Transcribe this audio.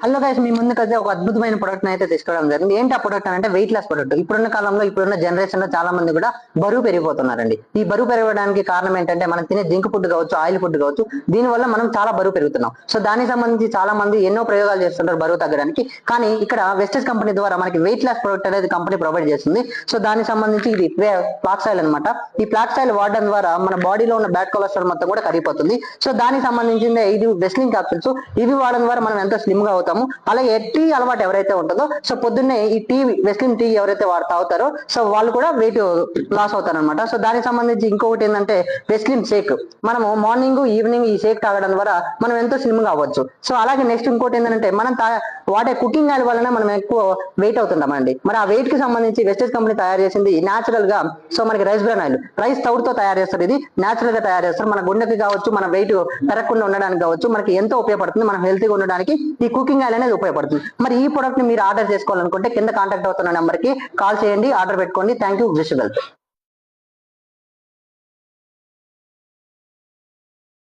Hello guys, మీ ముందుకైతే ఒక అద్భుతమైన ప్రొడక్ట్ అయితే తీసుకోవడం జరిగింది. ఏంటి ఆ ప్రొడక్ట్ అంటే వెయిట్ లాస్ ప్రొడక్ట్. ఇప్పుడున్న కాలంలో ఇప్పుడున్న జనరేషన్ లో చాలా మంది కూడా బరువు పెరిగిపోతున్నారండి. ఈ బరువు పెరగడానికి కారణం ఏంటంటే మనం తినే జంక్ ఫుడ్ కావచ్చు, ఆయిల్ ఫుడ్ కావచ్చు, దీని వల్ల మనం చాలా బరువు పెరుగుతున్నాం. సో దానికి సంబంధించి చాలా మంది ఎన్నో ప్రయోగాలు చేస్తుంటారు బరువు తగ్గడానికి. కానీ ఇక్కడ వెస్టేజ్ కంపెనీ ద్వారా మనకి వెయిట్ లాస్ ప్రొడక్ట్ అనేది కంపెనీ ప్రొవైడ్ చేస్తుంది. సో దానికి సంబంధించి ఇది ఫ్లాక్స్ ఆయిల్ అనమాట. ఈ ఫ్లాక్స్ ఆయిల్ వాడడం ద్వారా మన బాడీలో ఉన్న బ్యాడ్ కొలెస్ట్రాల్ మొత్తం కూడా కరిగిపోతుంది. సో దానికి సంబంధించిందే ఇది వెస్లింగ్ క్యాప్సూల్స్. ఇవి వాడడం ద్వారా మనం ఎంతో స్లిమ్ గా అవుతాము. అలాగే టీ అలవాటు ఎవరైతే ఉంటుందో, సో పొద్దున్నే ఈ టీ వెస్లిన్ టీ ఎవరైతే తాగుతారో సో వాళ్ళు కూడా వెయిట్ లాస్ అవుతారు అనమాట. సో దానికి సంబంధించి ఇంకొకటి ఏంటంటే వెస్లిన్ షేక్. మనము మార్నింగ్ ఈవినింగ్ ఈ షేక్ తాగడం ద్వారా మనం ఎంతో స్లిమ్ గా అవ్వచ్చు. సో అలాగే నెక్స్ట్ ఇంకోటి ఏంటంటే మనం వాడే కుకింగ్ ఆయిల్ వలన మనం ఎక్కువ వెయిట్ అవుతుంటామండి. మరి ఆ వెయిట్ కి సంబంధించి వెస్టేజ్ కంపెనీ తయారు చేసింది నేచురల్ గా. సో మనకి రైస్ బ్రాన్ ఆయిల్, రైస్ తౌడుతో తయారు చేస్తారు. ఇది నేచురల్ గా తయారు చేస్తారు. మన గుండెకి కావచ్చు, మన వెయిట్ పెరగకుండా ఉండడానికి కావచ్చు, మనకి ఎంతో ఉపయోగపడుతుంది. మనం హెల్తీగా ఉండడానికి ఈ కుకింగ్ ఆయిల్ అనేది ఉపయోగపడుతుంది. మరి ఈ ప్రొడక్ట్ ని మీరు ఆర్డర్ చేసుకోవాలనుకుంటే కింద కాంటాక్ట్ అవుతున్న నెంబర్ కి కాల్ చేయండి, ఆర్డర్ పెట్టుకోండి. Thank you, wish well.